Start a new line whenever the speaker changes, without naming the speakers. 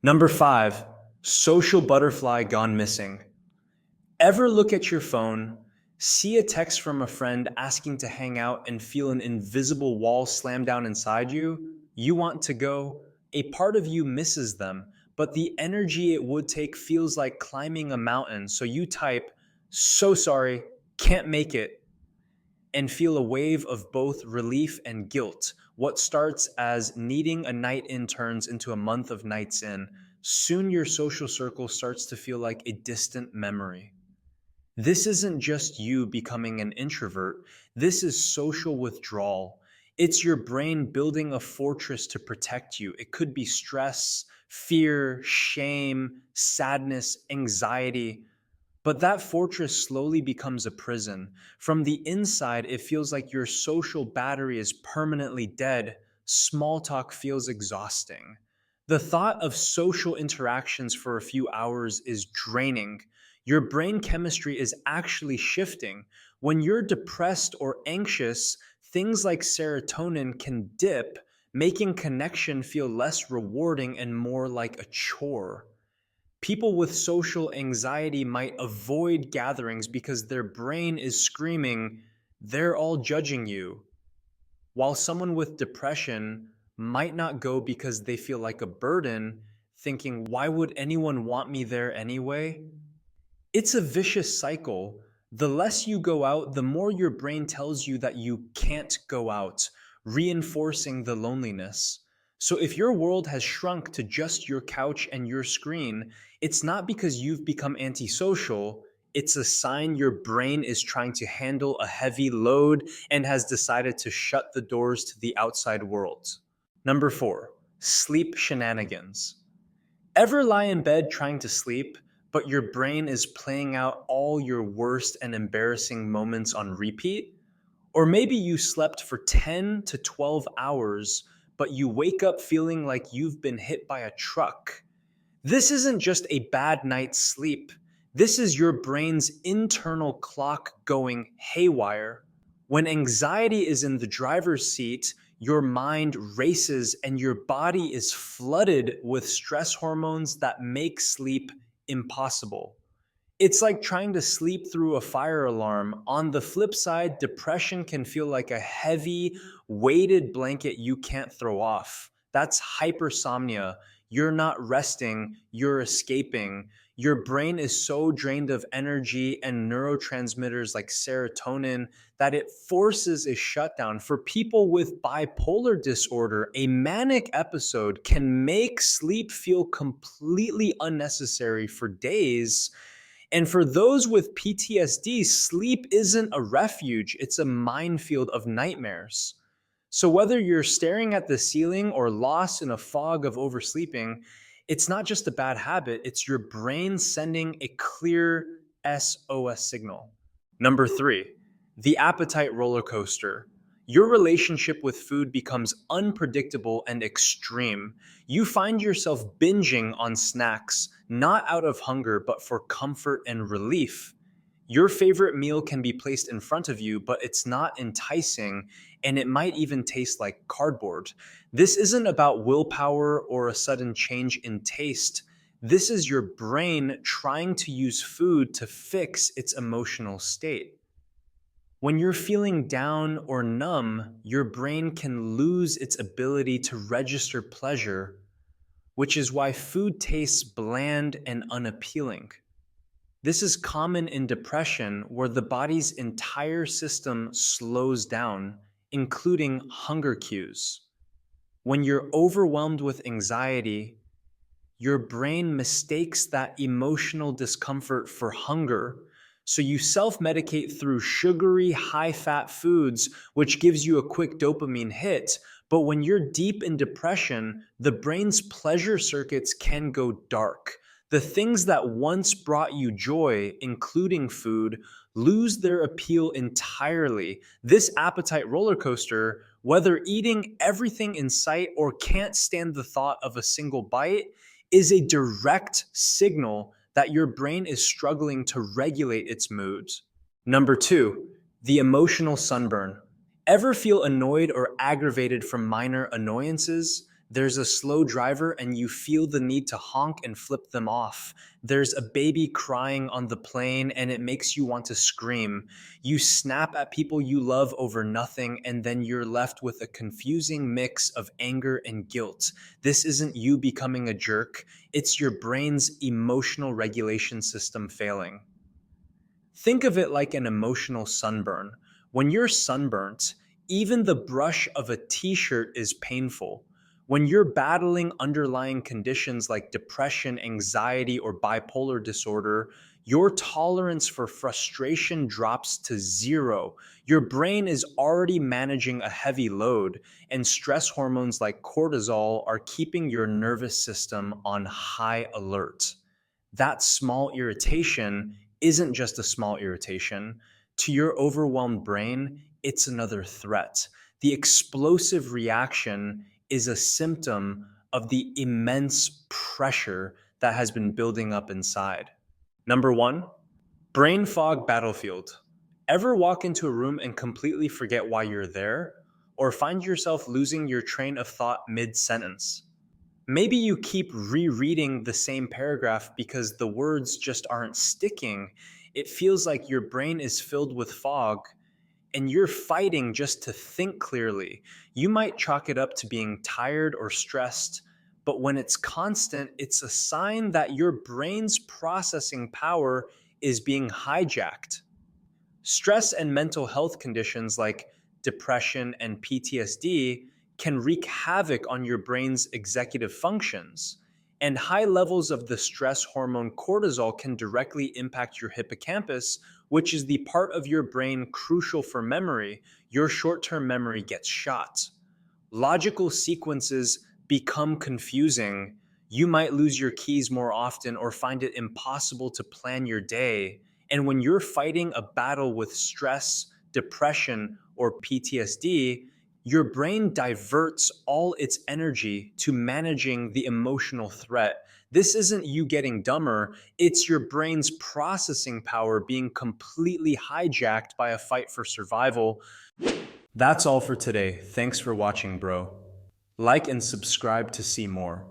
Number 5, social butterfly gone missing. Ever look at your phone, see a text from a friend asking to hang out, and feel an invisible wall slam down inside you? You want to go. A part of you misses them, but the energy it would take feels like climbing a mountain. So you type, "So sorry, can't make it," and feel a wave of both relief and guilt. What starts as needing a night in turns into a month of nights in. Soon your social circle starts to feel like a distant memory. This isn't just you becoming an introvert, this is social withdrawal. It's your brain building a fortress to protect you. It could be stress, fear, shame, sadness, anxiety. But that fortress slowly becomes a prison. From the inside, it feels like your social battery is permanently dead. Small talk feels exhausting. The thought of social interactions for a few hours is draining. Your brain chemistry is actually shifting. When you're depressed or anxious, things like serotonin can dip, making connection feel less rewarding and more like a chore. People with social anxiety might avoid gatherings because their brain is screaming, "They're all judging you." While someone with depression might not go because they feel like a burden, thinking, "Why would anyone want me there anyway?" It's a vicious cycle. The less you go out, the more your brain tells you that you can't go out, reinforcing the loneliness. So if your world has shrunk to just your couch and your screen, it's not because you've become antisocial. It's a sign your brain is trying to handle a heavy load and has decided to shut the doors to the outside world. Number 4, sleep shenanigans. Ever lie in bed trying to sleep, but your brain is playing out all your worst and embarrassing moments on repeat? Or maybe you slept for 10 to 12 hours, but you wake up feeling like you've been hit by a truck. This isn't just a bad night's sleep. This is your brain's internal clock going haywire. When anxiety is in the driver's seat, your mind races and your body is flooded with stress hormones that make sleep impossible. It's like trying to sleep through a fire alarm. On the flip side, depression can feel like a heavy, weighted blanket you can't throw off. That's hypersomnia. You're not resting, you're escaping. Your brain is so drained of energy and neurotransmitters like serotonin that it forces a shutdown. For people with bipolar disorder, a manic episode can make sleep feel completely unnecessary for days. And for those with PTSD, sleep isn't a refuge, it's a minefield of nightmares. So whether you're staring at the ceiling or lost in a fog of oversleeping, it's not just a bad habit, it's your brain sending a clear SOS signal. Number 3, the appetite roller coaster. Your relationship with food becomes unpredictable and extreme. You find yourself binging on snacks, not out of hunger, but for comfort and relief. Your favorite meal can be placed in front of you, but it's not enticing, and it might even taste like cardboard. This isn't about willpower or a sudden change in taste. This is your brain trying to use food to fix its emotional state. When you're feeling down or numb, your brain can lose its ability to register pleasure, which is why food tastes bland and unappealing. This is common in depression, where the body's entire system slows down, including hunger cues. When you're overwhelmed with anxiety, your brain mistakes that emotional discomfort for hunger. So you self medicate through sugary, high fat foods, which gives you a quick dopamine hit. But when you're deep in depression, the brain's pleasure circuits can go dark. The things that once brought you joy, including food, lose their appeal entirely. This appetite roller coaster, whether eating everything in sight or can't stand the thought of a single bite, is a direct signal that your brain is struggling to regulate its moods. Number 2, the emotional sunburn. Ever feel annoyed or aggravated from minor annoyances? There's a slow driver and you feel the need to honk and flip them off. There's a baby crying on the plane and it makes you want to scream. You snap at people you love over nothing and then you're left with a confusing mix of anger and guilt. This isn't you becoming a jerk, it's your brain's emotional regulation system failing. Think of it like an emotional sunburn. When you're sunburnt, even the brush of a t shirt is painful. When you're battling underlying conditions like depression, anxiety, or bipolar disorder, your tolerance for frustration drops to zero. Your brain is already managing a heavy load, and stress hormones like cortisol are keeping your nervous system on high alert. That small irritation isn't just a small irritation. To your overwhelmed brain, it's another threat. The explosive reaction is a symptom of the immense pressure that has been building up inside. Number one, brain fog battlefield. Ever walk into a room and completely forget why you're there? Or find yourself losing your train of thought mid sentence? Maybe you keep rereading the same paragraph because the words just aren't sticking. It feels like your brain is filled with fog and you're fighting just to think clearly. You might chalk it up to being tired or stressed, but when it's constant, it's a sign that your brain's processing power is being hijacked. Stress and mental health conditions like depression and PTSD can wreak havoc on your brain's executive functions. And high levels of the stress hormone cortisol can directly impact your hippocampus, which is the part of your brain crucial for memory. Your short term memory gets shot. Logical sequences become confusing. You might lose your keys more often or find it impossible to plan your day. And when you're fighting a battle with stress, depression, or PTSD, your brain diverts all its energy to managing the emotional threat. This isn't you getting dumber, it's your brain's processing power being completely hijacked by a fight for survival. That's all for today. Thanks for watching, bro. Like and subscribe to see more.